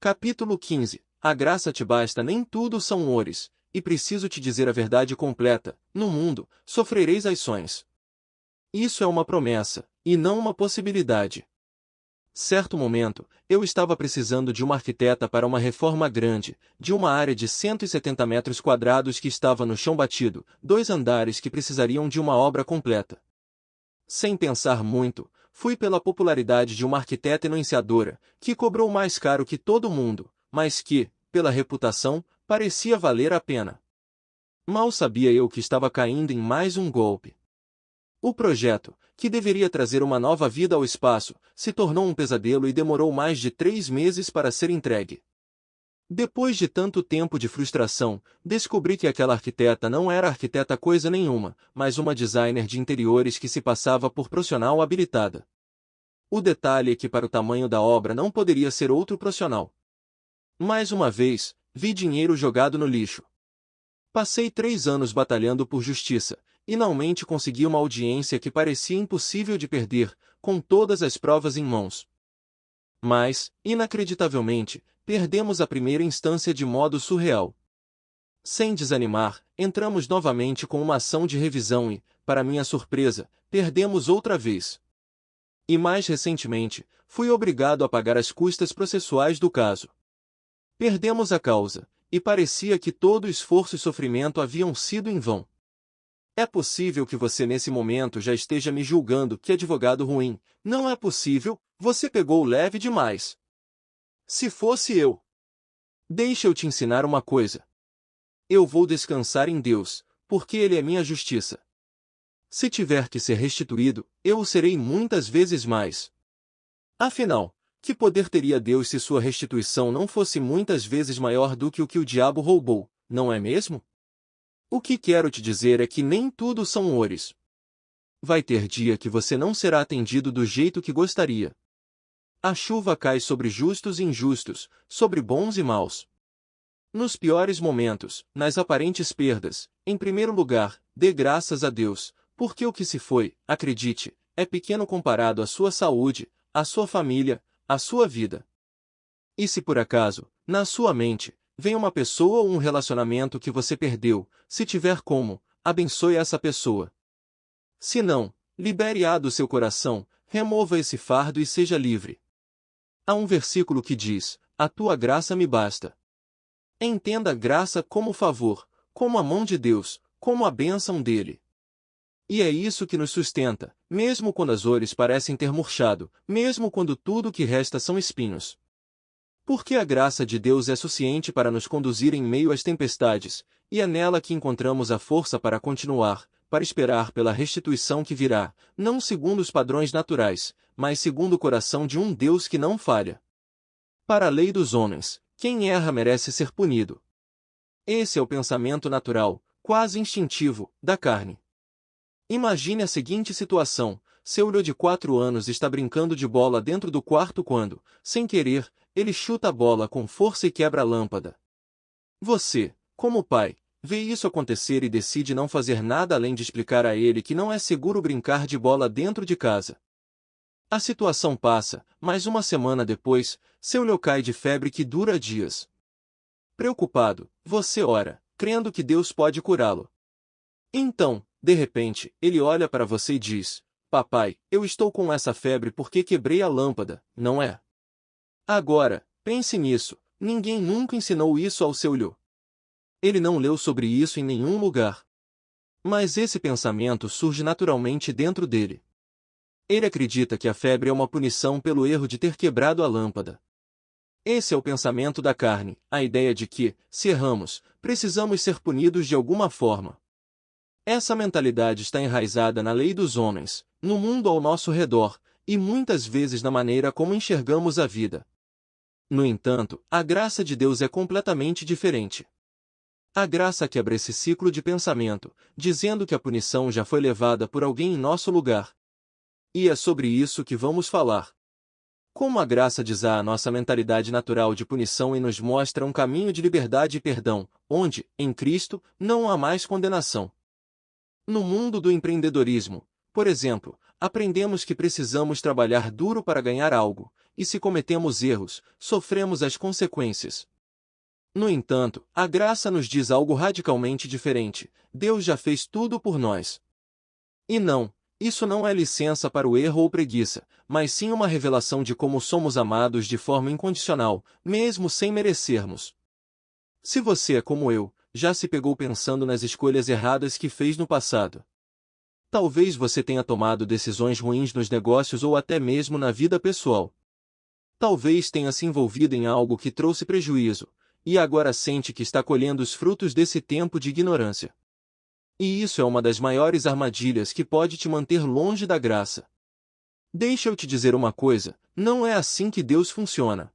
Capítulo 15. A graça te basta, nem tudo são oures, e preciso te dizer a verdade completa: no mundo, sofrereis ações. Isso é uma promessa, e não uma possibilidade. Certo momento, eu estava precisando de uma arquiteta para uma reforma grande, de uma área de 170 metros quadrados que estava no chão batido, 2 andares que precisariam de uma obra completa. Sem pensar muito, fui pela popularidade de uma arquiteta enunciadora, que cobrou mais caro que todo mundo, mas que, pela reputação, parecia valer a pena. Mal sabia eu que estava caindo em mais um golpe. O projeto, que deveria trazer uma nova vida ao espaço, se tornou um pesadelo e demorou mais de 3 meses para ser entregue. Depois de tanto tempo de frustração, descobri que aquela arquiteta não era arquiteta coisa nenhuma, mas uma designer de interiores que se passava por profissional habilitada. O detalhe é que para o tamanho da obra não poderia ser outro profissional. Mais uma vez, vi dinheiro jogado no lixo. Passei 3 anos batalhando por justiça. Finalmente consegui uma audiência que parecia impossível de perder, com todas as provas em mãos. Mas, inacreditavelmente, perdemos a primeira instância de modo surreal. Sem desanimar, entramos novamente com uma ação de revisão e, para minha surpresa, perdemos outra vez. E mais recentemente, fui obrigado a pagar as custas processuais do caso. Perdemos a causa, e parecia que todo o esforço e sofrimento haviam sido em vão. É possível que você nesse momento já esteja me julgando que advogado ruim. Não é possível, você pegou leve demais. Se fosse eu. Deixa eu te ensinar uma coisa. Eu vou descansar em Deus, porque Ele é minha justiça. Se tiver que ser restituído, eu o serei muitas vezes mais. Afinal, que poder teria Deus se sua restituição não fosse muitas vezes maior do que o diabo roubou, não é mesmo? O que quero te dizer é que nem tudo são oures. Vai ter dia que você não será atendido do jeito que gostaria. A chuva cai sobre justos e injustos, sobre bons e maus. Nos piores momentos, nas aparentes perdas, em primeiro lugar, dê graças a Deus, porque o que se foi, acredite, é pequeno comparado à sua saúde, à sua família, à sua vida. E se por acaso, na sua mente, vem uma pessoa ou um relacionamento que você perdeu, se tiver como, abençoe essa pessoa. Se não, libere-a do seu coração, remova esse fardo e seja livre. Há um versículo que diz: a tua graça me basta. Entenda a graça como favor, como a mão de Deus, como a bênção dele. E é isso que nos sustenta, mesmo quando as flores parecem ter murchado, mesmo quando tudo que resta são espinhos. Porque a graça de Deus é suficiente para nos conduzir em meio às tempestades, e é nela que encontramos a força para continuar, para esperar pela restituição que virá, não segundo os padrões naturais, mas segundo o coração de um Deus que não falha. Para a lei dos homens, quem erra merece ser punido. Esse é o pensamento natural, quase instintivo, da carne. Imagine a seguinte situação: seu filho de 4 anos está brincando de bola dentro do quarto quando, sem querer, ele chuta a bola com força e quebra a lâmpada. Você, como pai, vê isso acontecer e decide não fazer nada além de explicar a ele que não é seguro brincar de bola dentro de casa. A situação passa, mas uma semana depois, seu filho cai de febre que dura dias. Preocupado, você ora, crendo que Deus pode curá-lo. Então, de repente, ele olha para você e diz: papai, eu estou com essa febre porque quebrei a lâmpada, não é? Agora, pense nisso, ninguém nunca ensinou isso ao seu filho. Ele não leu sobre isso em nenhum lugar. Mas esse pensamento surge naturalmente dentro dele. Ele acredita que a febre é uma punição pelo erro de ter quebrado a lâmpada. Esse é o pensamento da carne, a ideia de que, se erramos, precisamos ser punidos de alguma forma. Essa mentalidade está enraizada na lei dos homens, no mundo ao nosso redor, e muitas vezes na maneira como enxergamos a vida. No entanto, a graça de Deus é completamente diferente. A graça quebra esse ciclo de pensamento, dizendo que a punição já foi levada por alguém em nosso lugar. E é sobre isso que vamos falar. Como a graça desarma a nossa mentalidade natural de punição e nos mostra um caminho de liberdade e perdão, onde, em Cristo, não há mais condenação. No mundo do empreendedorismo, por exemplo, aprendemos que precisamos trabalhar duro para ganhar algo, e se cometemos erros, sofremos as consequências. No entanto, a graça nos diz algo radicalmente diferente: Deus já fez tudo por nós. E não, isso não é licença para o erro ou preguiça, mas sim uma revelação de como somos amados de forma incondicional, mesmo sem merecermos. Se você é como eu, já se pegou pensando nas escolhas erradas que fez no passado. Talvez você tenha tomado decisões ruins nos negócios ou até mesmo na vida pessoal. Talvez tenha se envolvido em algo que trouxe prejuízo, e agora sente que está colhendo os frutos desse tempo de ignorância. E isso é uma das maiores armadilhas que pode te manter longe da graça. Deixa eu te dizer uma coisa, não é assim que Deus funciona.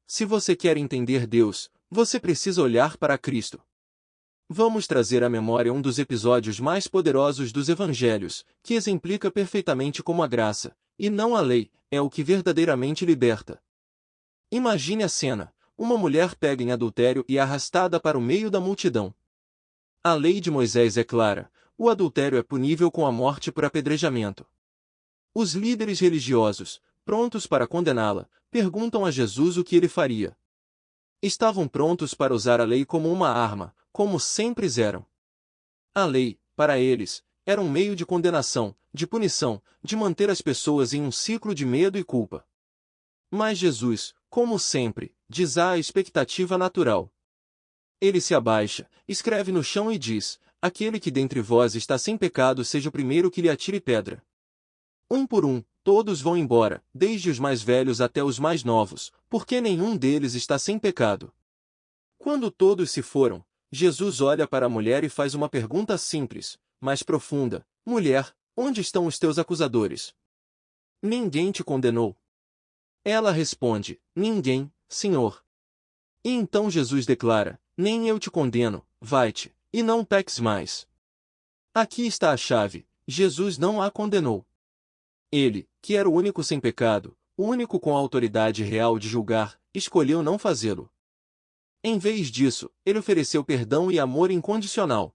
Se você quer entender Deus, você precisa olhar para Cristo. Vamos trazer à memória um dos episódios mais poderosos dos Evangelhos, que exemplifica perfeitamente como a graça, e não a lei, é o que verdadeiramente liberta. Imagine a cena: uma mulher pega em adultério e é arrastada para o meio da multidão. A lei de Moisés é clara: o adultério é punível com a morte por apedrejamento. Os líderes religiosos, prontos para condená-la, perguntam a Jesus o que ele faria. Estavam prontos para usar a lei como uma arma, como sempre eram. A lei, para eles, era um meio de condenação, de punição, de manter as pessoas em um ciclo de medo e culpa. Mas Jesus, como sempre, diz a expectativa natural. Ele se abaixa, escreve no chão e diz: aquele que dentre vós está sem pecado seja o primeiro que lhe atire pedra. Um por um, todos vão embora, desde os mais velhos até os mais novos, porque nenhum deles está sem pecado. Quando todos se foram, Jesus olha para a mulher e faz uma pergunta simples, mas profunda: mulher, onde estão os teus acusadores? Ninguém te condenou? Ela responde: ninguém, Senhor. E então Jesus declara: nem eu te condeno, vai-te, e não peques mais. Aqui está a chave: Jesus não a condenou. Ele, que era o único sem pecado, o único com a autoridade real de julgar, escolheu não fazê-lo. Em vez disso, ele ofereceu perdão e amor incondicional.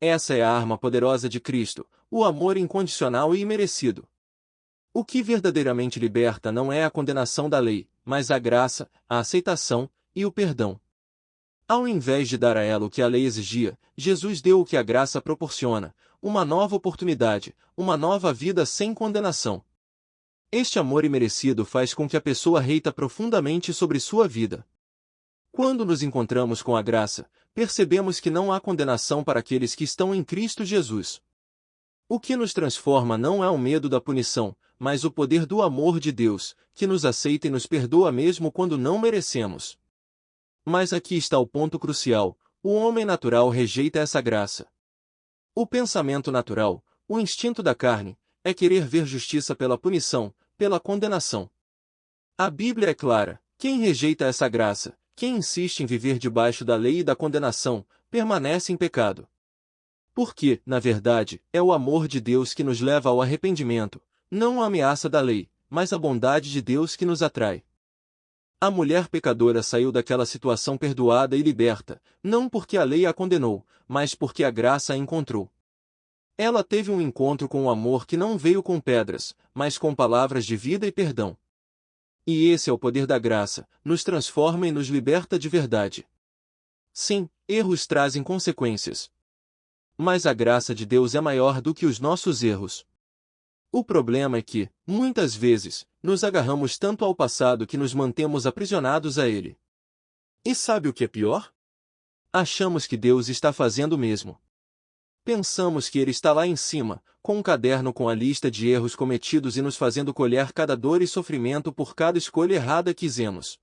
Essa é a arma poderosa de Cristo, o amor incondicional e imerecido. O que verdadeiramente liberta não é a condenação da lei, mas a graça, a aceitação e o perdão. Ao invés de dar a ela o que a lei exigia, Jesus deu o que a graça proporciona: uma nova oportunidade, uma nova vida sem condenação. Este amor imerecido faz com que a pessoa reita profundamente sobre sua vida. Quando nos encontramos com a graça, percebemos que não há condenação para aqueles que estão em Cristo Jesus. O que nos transforma não é o medo da punição, mas o poder do amor de Deus, que nos aceita e nos perdoa mesmo quando não merecemos. Mas aqui está o ponto crucial: o homem natural rejeita essa graça. O pensamento natural, o instinto da carne, é querer ver justiça pela punição, pela condenação. A Bíblia é clara: quem rejeita essa graça, quem insiste em viver debaixo da lei e da condenação, permanece em pecado. Porque, na verdade, é o amor de Deus que nos leva ao arrependimento, não a ameaça da lei, mas a bondade de Deus que nos atrai. A mulher pecadora saiu daquela situação perdoada e liberta, não porque a lei a condenou, mas porque a graça a encontrou. Ela teve um encontro com o amor que não veio com pedras, mas com palavras de vida e perdão. E esse é o poder da graça: nos transforma e nos liberta de verdade. Sim, erros trazem consequências. Mas a graça de Deus é maior do que os nossos erros. O problema é que, muitas vezes, nos agarramos tanto ao passado que nos mantemos aprisionados a ele. E sabe o que é pior? Achamos que Deus está fazendo o mesmo. Pensamos que Ele está lá em cima, com um caderno com a lista de erros cometidos e nos fazendo colher cada dor e sofrimento por cada escolha errada que fizemos.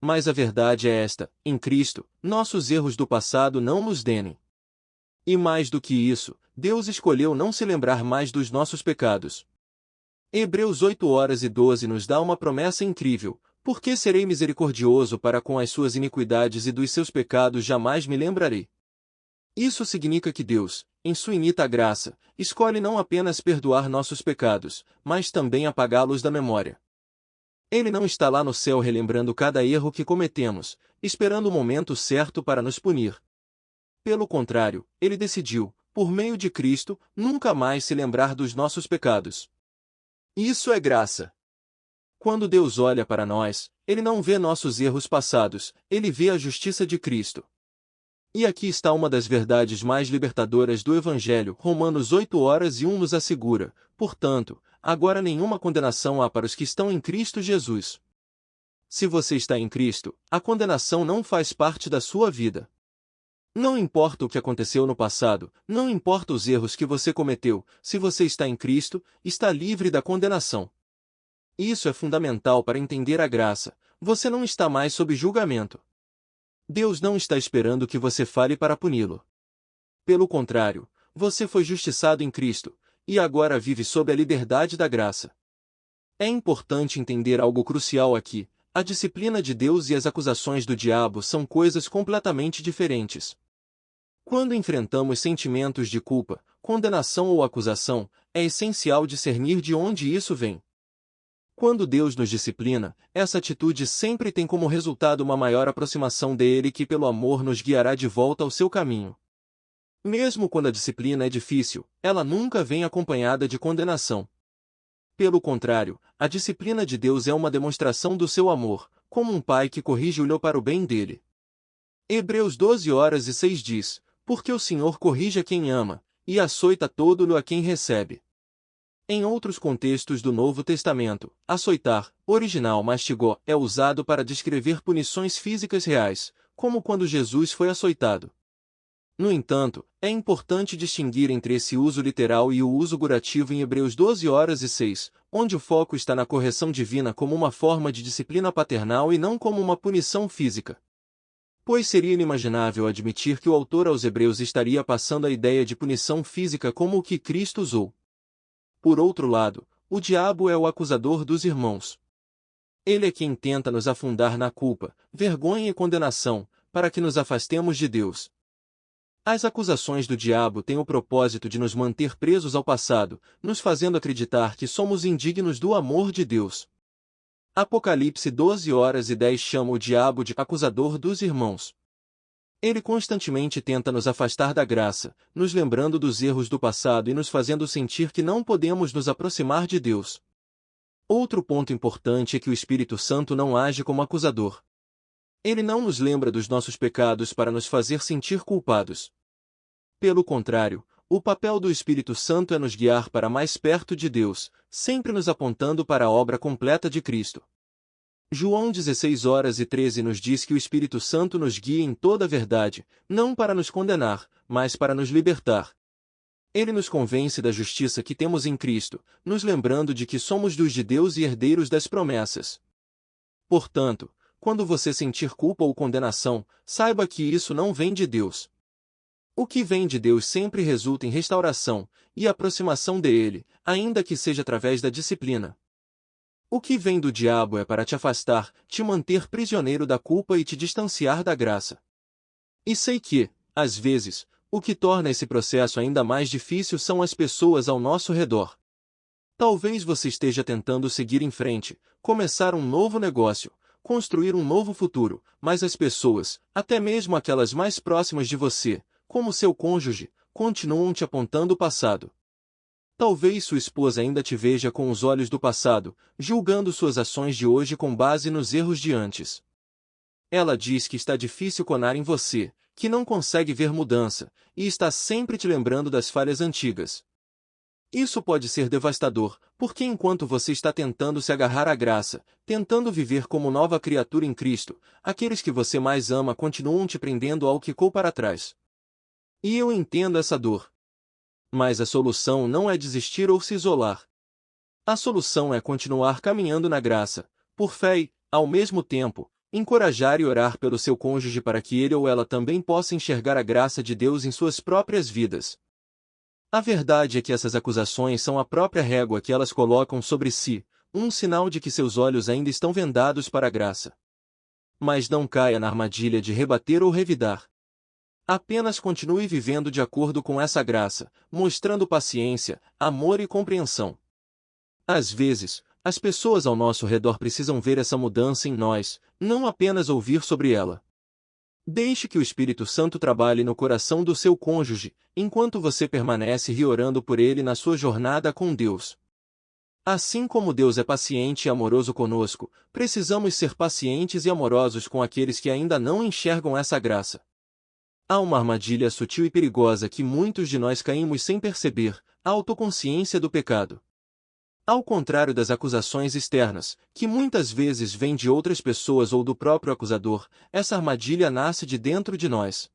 Mas a verdade é esta: em Cristo, nossos erros do passado não nos denem. E mais do que isso, Deus escolheu não se lembrar mais dos nossos pecados. Hebreus 8:12 nos dá uma promessa incrível: porque serei misericordioso para com as suas iniquidades e dos seus pecados jamais me lembrarei. Isso significa que Deus, em sua infinita graça, escolhe não apenas perdoar nossos pecados, mas também apagá-los da memória. Ele não está lá no céu relembrando cada erro que cometemos, esperando o momento certo para nos punir. Pelo contrário, ele decidiu, por meio de Cristo, nunca mais se lembrar dos nossos pecados. Isso é graça. Quando Deus olha para nós, Ele não vê nossos erros passados, Ele vê a justiça de Cristo. E aqui está uma das verdades mais libertadoras do Evangelho. Romanos 8:1 nos assegura: portanto, agora nenhuma condenação há para os que estão em Cristo Jesus. Se você está em Cristo, a condenação não faz parte da sua vida. Não importa o que aconteceu no passado, não importa os erros que você cometeu, se você está em Cristo, está livre da condenação. Isso é fundamental para entender a graça. Você não está mais sob julgamento. Deus não está esperando que você fale para puni-lo. Pelo contrário, você foi justiçado em Cristo, e agora vive sob a liberdade da graça. É importante entender algo crucial aqui: a disciplina de Deus e as acusações do diabo são coisas completamente diferentes. Quando enfrentamos sentimentos de culpa, condenação ou acusação, é essencial discernir de onde isso vem. Quando Deus nos disciplina, essa atitude sempre tem como resultado uma maior aproximação dele, que pelo amor nos guiará de volta ao seu caminho. Mesmo quando a disciplina é difícil, ela nunca vem acompanhada de condenação. Pelo contrário, a disciplina de Deus é uma demonstração do seu amor, como um pai que corrige o filho para o bem dele. Hebreus 12:6 diz: porque o Senhor corrige a quem ama, e açoita todo-o a quem recebe. Em outros contextos do Novo Testamento, açoitar, original mastigó, é usado para descrever punições físicas reais, como quando Jesus foi açoitado. No entanto, é importante distinguir entre esse uso literal e o uso figurativo em Hebreus 12:6, onde o foco está na correção divina como uma forma de disciplina paternal e não como uma punição física. Pois seria inimaginável admitir que o autor aos Hebreus estaria passando a ideia de punição física como o que Cristo usou. Por outro lado, o diabo é o acusador dos irmãos. Ele é quem tenta nos afundar na culpa, vergonha e condenação, para que nos afastemos de Deus. As acusações do diabo têm o propósito de nos manter presos ao passado, nos fazendo acreditar que somos indignos do amor de Deus. Apocalipse 12:10 chama o diabo de acusador dos irmãos. Ele constantemente tenta nos afastar da graça, nos lembrando dos erros do passado e nos fazendo sentir que não podemos nos aproximar de Deus. Outro ponto importante é que o Espírito Santo não age como acusador. Ele não nos lembra dos nossos pecados para nos fazer sentir culpados. Pelo contrário, o papel do Espírito Santo é nos guiar para mais perto de Deus, sempre nos apontando para a obra completa de Cristo. João 16:13 nos diz que o Espírito Santo nos guia em toda a verdade, não para nos condenar, mas para nos libertar. Ele nos convence da justiça que temos em Cristo, nos lembrando de que somos dos de Deus e herdeiros das promessas. Portanto, quando você sentir culpa ou condenação, saiba que isso não vem de Deus. O que vem de Deus sempre resulta em restauração e aproximação dele, ainda que seja através da disciplina. O que vem do diabo é para te afastar, te manter prisioneiro da culpa e te distanciar da graça. E sei que, às vezes, o que torna esse processo ainda mais difícil são as pessoas ao nosso redor. Talvez você esteja tentando seguir em frente, começar um novo negócio, construir um novo futuro, mas as pessoas, até mesmo aquelas mais próximas de você, como seu cônjuge, continuam te apontando o passado. Talvez sua esposa ainda te veja com os olhos do passado, julgando suas ações de hoje com base nos erros de antes. Ela diz que está difícil confiar em você, que não consegue ver mudança, e está sempre te lembrando das falhas antigas. Isso pode ser devastador, porque enquanto você está tentando se agarrar à graça, tentando viver como nova criatura em Cristo, aqueles que você mais ama continuam te prendendo ao que ficou para trás. E eu entendo essa dor. Mas a solução não é desistir ou se isolar. A solução é continuar caminhando na graça, por fé e, ao mesmo tempo, encorajar e orar pelo seu cônjuge para que ele ou ela também possa enxergar a graça de Deus em suas próprias vidas. A verdade é que essas acusações são a própria régua que elas colocam sobre si, um sinal de que seus olhos ainda estão vendados para a graça. Mas não caia na armadilha de rebater ou revidar. Apenas continue vivendo de acordo com essa graça, mostrando paciência, amor e compreensão. Às vezes, as pessoas ao nosso redor precisam ver essa mudança em nós, não apenas ouvir sobre ela. Deixe que o Espírito Santo trabalhe no coração do seu cônjuge, enquanto você permanece orando por ele na sua jornada com Deus. Assim como Deus é paciente e amoroso conosco, precisamos ser pacientes e amorosos com aqueles que ainda não enxergam essa graça. Há uma armadilha sutil e perigosa que muitos de nós caímos sem perceber: a autoconsciência do pecado. Ao contrário das acusações externas, que muitas vezes vêm de outras pessoas ou do próprio acusador, essa armadilha nasce de dentro de nós.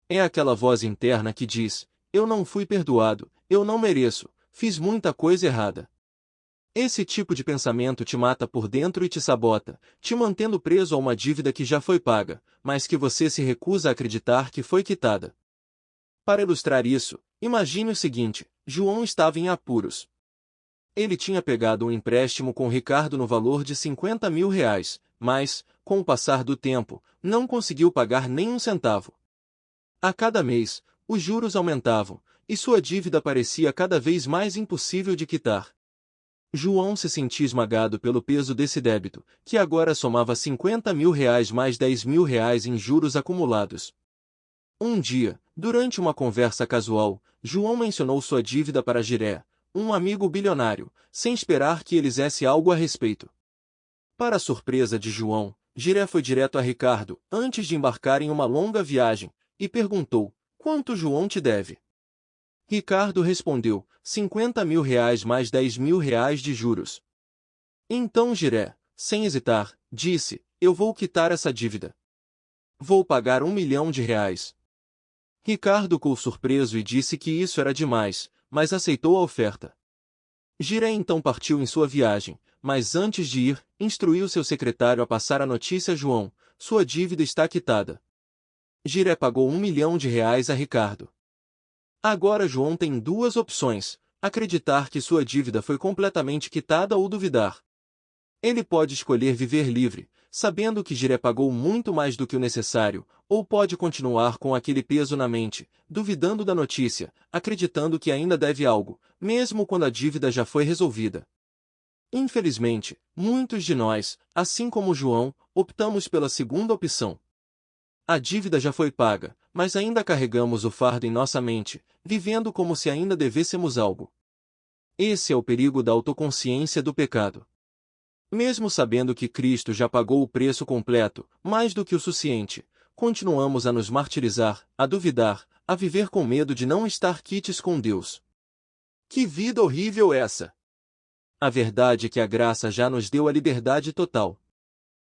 É aquela voz interna que diz: eu não fui perdoado, eu não mereço, fiz muita coisa errada. Esse tipo de pensamento te mata por dentro e te sabota, te mantendo preso a uma dívida que já foi paga, mas que você se recusa a acreditar que foi quitada. Para ilustrar isso, imagine o seguinte: João estava em apuros. Ele tinha pegado um empréstimo com Ricardo no valor de R$ 50.000, mas, com o passar do tempo, não conseguiu pagar nem um centavo. A cada mês, os juros aumentavam, e sua dívida parecia cada vez mais impossível de quitar. João se sentia esmagado pelo peso desse débito, que agora somava R$ 50.000 mais R$ 10.000 em juros acumulados. Um dia, durante uma conversa casual, João mencionou sua dívida para Jiré, um amigo bilionário, sem esperar que ele dissesse algo a respeito. Para a surpresa de João, Jiré foi direto a Ricardo, antes de embarcar em uma longa viagem, e perguntou: quanto João te deve? Ricardo respondeu: R$ 50.000 mais R$ 10.000 de juros. Então Jiré, sem hesitar, disse: eu vou quitar essa dívida. Vou pagar R$ 1.000.000. Ricardo ficou surpreso e disse que isso era demais, mas aceitou a oferta. Jiré então partiu em sua viagem, mas antes de ir, instruiu seu secretário a passar a notícia a João: sua dívida está quitada. Jiré pagou R$ 1.000.000 a Ricardo. Agora João tem duas opções: acreditar que sua dívida foi completamente quitada ou duvidar. Ele pode escolher viver livre, sabendo que Jiré pagou muito mais do que o necessário, ou pode continuar com aquele peso na mente, duvidando da notícia, acreditando que ainda deve algo, mesmo quando a dívida já foi resolvida. Infelizmente, muitos de nós, assim como João, optamos pela segunda opção. A dívida já foi paga, mas ainda carregamos o fardo em nossa mente, vivendo como se ainda devêssemos algo. Esse é o perigo da autoconsciência do pecado. Mesmo sabendo que Cristo já pagou o preço completo, mais do que o suficiente, continuamos a nos martirizar, a duvidar, a viver com medo de não estar quites com Deus. Que vida horrível essa! A verdade é que a graça já nos deu a liberdade total.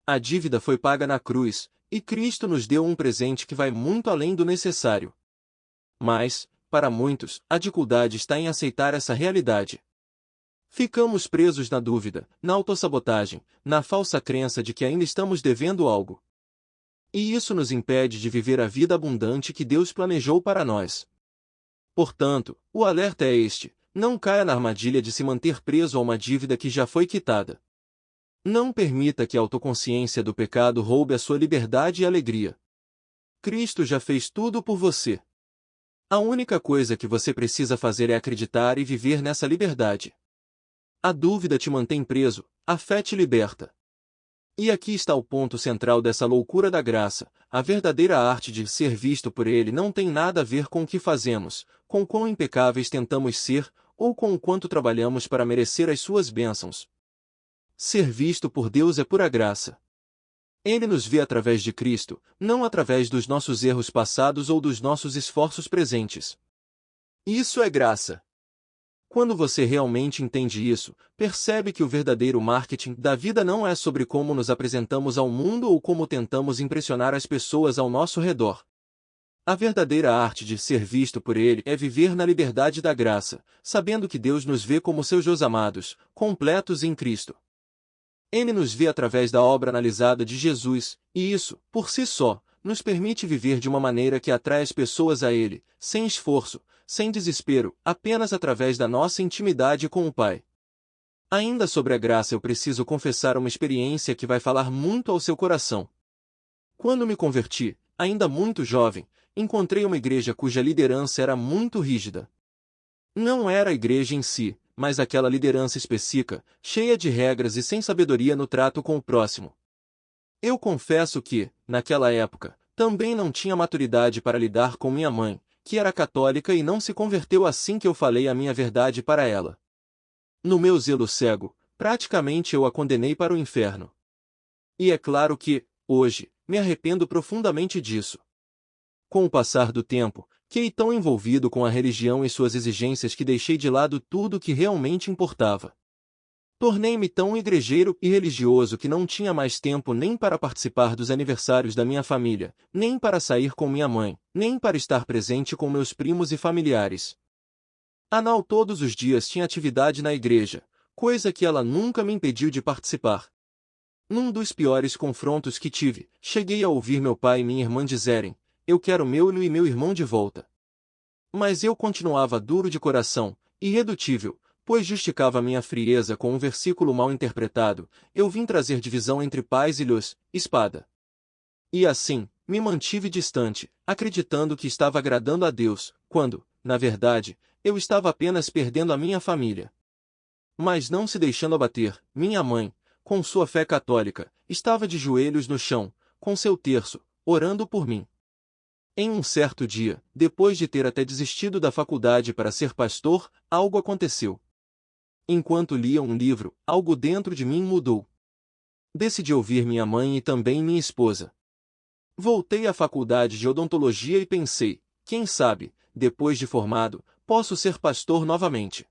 A dívida foi paga na cruz, e Cristo nos deu um presente que vai muito além do necessário. Mas, para muitos, a dificuldade está em aceitar essa realidade. Ficamos presos na dúvida, na autossabotagem, na falsa crença de que ainda estamos devendo algo. E isso nos impede de viver a vida abundante que Deus planejou para nós. Portanto, o alerta é este: não caia na armadilha de se manter preso a uma dívida que já foi quitada. Não permita que a autoconsciência do pecado roube a sua liberdade e alegria. Cristo já fez tudo por você. A única coisa que você precisa fazer é acreditar e viver nessa liberdade. A dúvida te mantém preso, a fé te liberta. E aqui está o ponto central dessa loucura da graça: a verdadeira arte de ser visto por Ele não tem nada a ver com o que fazemos, com quão impecáveis tentamos ser, ou com o quanto trabalhamos para merecer as suas bênçãos. Ser visto por Deus é pura graça. Ele nos vê através de Cristo, não através dos nossos erros passados ou dos nossos esforços presentes. Isso é graça. Quando você realmente entende isso, percebe que o verdadeiro marketing da vida não é sobre como nos apresentamos ao mundo ou como tentamos impressionar as pessoas ao nosso redor. A verdadeira arte de ser visto por Ele é viver na liberdade da graça, sabendo que Deus nos vê como seus amados, completos em Cristo. Ele nos vê através da obra analisada de Jesus, e isso, por si só, nos permite viver de uma maneira que atrai as pessoas a Ele, sem esforço, sem desespero, apenas através da nossa intimidade com o Pai. Ainda sobre a graça eu preciso confessar uma experiência que vai falar muito ao seu coração. Quando me converti, ainda muito jovem, encontrei uma igreja cuja liderança era muito rígida. Não era a igreja em si, mas aquela liderança específica, cheia de regras e sem sabedoria no trato com o próximo. Eu confesso que, naquela época, também não tinha maturidade para lidar com minha mãe, que era católica e não se converteu assim que eu falei a minha verdade para ela. No meu zelo cego, praticamente eu a condenei para o inferno. E é claro que, hoje, me arrependo profundamente disso. Com o passar do tempo, fiquei tão envolvido com a religião e suas exigências que deixei de lado tudo o que realmente importava. Tornei-me tão igrejeiro e religioso que não tinha mais tempo nem para participar dos aniversários da minha família, nem para sair com minha mãe, nem para estar presente com meus primos e familiares. Anal todos os dias tinha atividade na igreja, coisa que ela nunca me impediu de participar. Num dos piores confrontos que tive, cheguei a ouvir meu pai e minha irmã dizerem: "Eu quero meu e meu irmão de volta." Mas eu continuava duro de coração, irredutível, pois justificava minha frieza com um versículo mal interpretado: "Eu vim trazer divisão entre pais e lhos, espada." E assim, me mantive distante, acreditando que estava agradando a Deus, quando, na verdade, eu estava apenas perdendo a minha família. Mas não se deixando abater, minha mãe, com sua fé católica, estava de joelhos no chão, com seu terço, orando por mim. Em um certo dia, depois de ter até desistido da faculdade para ser pastor, algo aconteceu. Enquanto lia um livro, algo dentro de mim mudou. Decidi ouvir minha mãe e também minha esposa. Voltei à faculdade de odontologia e pensei: quem sabe, depois de formado, posso ser pastor novamente.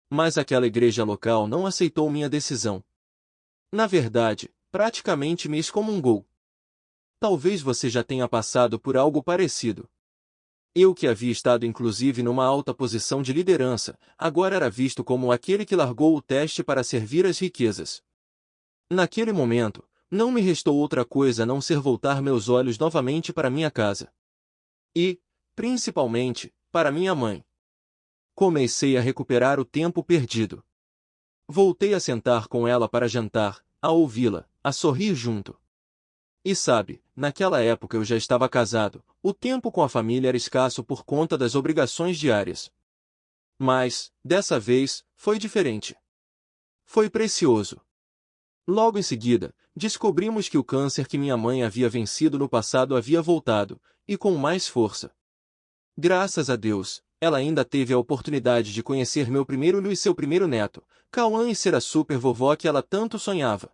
Mas aquela igreja local não aceitou minha decisão. Na verdade, praticamente me excomungou. Talvez você já tenha passado por algo parecido. Eu que havia estado inclusive numa alta posição de liderança, agora era visto como aquele que largou o teste para servir às riquezas. Naquele momento, não me restou outra coisa a não ser voltar meus olhos novamente para minha casa. E, principalmente, para minha mãe. Comecei a recuperar o tempo perdido. Voltei a sentar com ela para jantar, a ouvi-la, a sorrir junto. E sabe, naquela época eu já estava casado, o tempo com a família era escasso por conta das obrigações diárias. Mas, dessa vez, foi diferente. Foi precioso. Logo em seguida, descobrimos que o câncer que minha mãe havia vencido no passado havia voltado, e com mais força. Graças a Deus, ela ainda teve a oportunidade de conhecer meu primeiro filho e seu primeiro neto, Cauã, e ser a super vovó que ela tanto sonhava.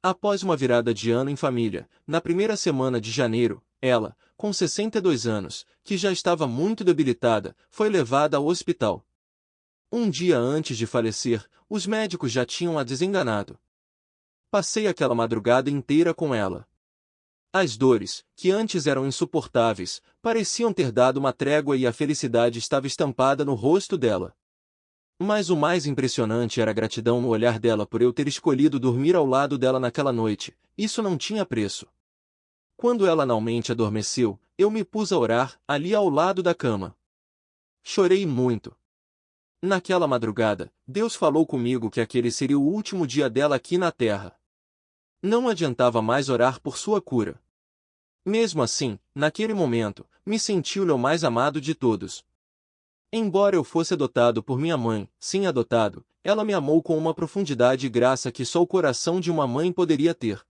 Após uma virada de ano em família, na primeira semana de janeiro, ela, com 62 anos, que já estava muito debilitada, foi levada ao hospital. Um dia antes de falecer, os médicos já tinham a desenganado. Passei aquela madrugada inteira com ela. As dores, que antes eram insuportáveis, pareciam ter dado uma trégua e a felicidade estava estampada no rosto dela. Mas o mais impressionante era a gratidão no olhar dela por eu ter escolhido dormir ao lado dela naquela noite. Isso não tinha preço. Quando ela finalmente adormeceu, eu me pus a orar, ali ao lado da cama. Chorei muito. Naquela madrugada, Deus falou comigo que aquele seria o último dia dela aqui na terra. Não adiantava mais orar por sua cura. Mesmo assim, naquele momento, me senti o mais amado de todos. Embora eu fosse adotado por minha mãe, sim, adotado, ela me amou com uma profundidade e graça que só o coração de uma mãe poderia ter.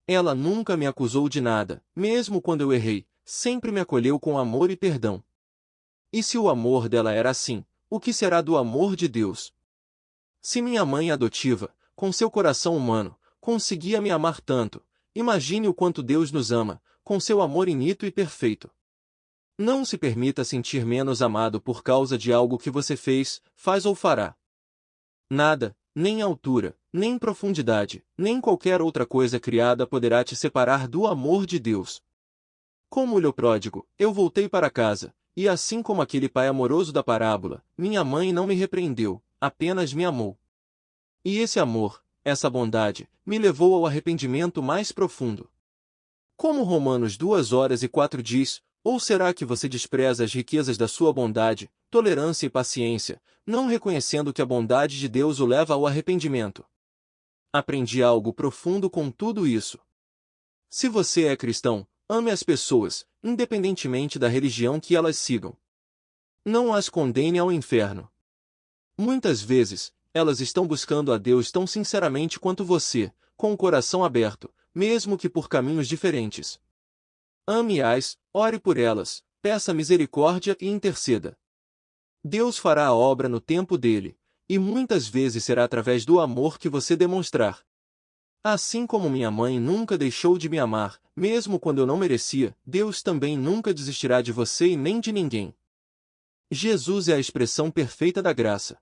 Ela nunca me acusou de nada, mesmo quando eu errei, sempre me acolheu com amor e perdão. E se o amor dela era assim, o que será do amor de Deus? Se minha mãe adotiva, com seu coração humano, conseguia me amar tanto, imagine o quanto Deus nos ama, com seu amor infinito e perfeito. Não se permita sentir menos amado por causa de algo que você fez, faz ou fará. Nada, nem altura, nem profundidade, nem qualquer outra coisa criada poderá te separar do amor de Deus. Como o filho pródigo, eu voltei para casa, e assim como aquele pai amoroso da parábola, minha mãe não me repreendeu, apenas me amou. E esse amor, essa bondade, me levou ao arrependimento mais profundo. Como Romanos 2:4 diz: ou será que você despreza as riquezas da sua bondade, tolerância e paciência, não reconhecendo que a bondade de Deus o leva ao arrependimento? Aprendi algo profundo com tudo isso. Se você é cristão, ame as pessoas, independentemente da religião que elas sigam. Não as condene ao inferno. Muitas vezes, elas estão buscando a Deus tão sinceramente quanto você, com o coração aberto, mesmo que por caminhos diferentes. Ame-as, ore por elas, peça misericórdia e interceda. Deus fará a obra no tempo dele, e muitas vezes será através do amor que você demonstrar. Assim como minha mãe nunca deixou de me amar, mesmo quando eu não merecia, Deus também nunca desistirá de você e nem de ninguém. Jesus é a expressão perfeita da graça.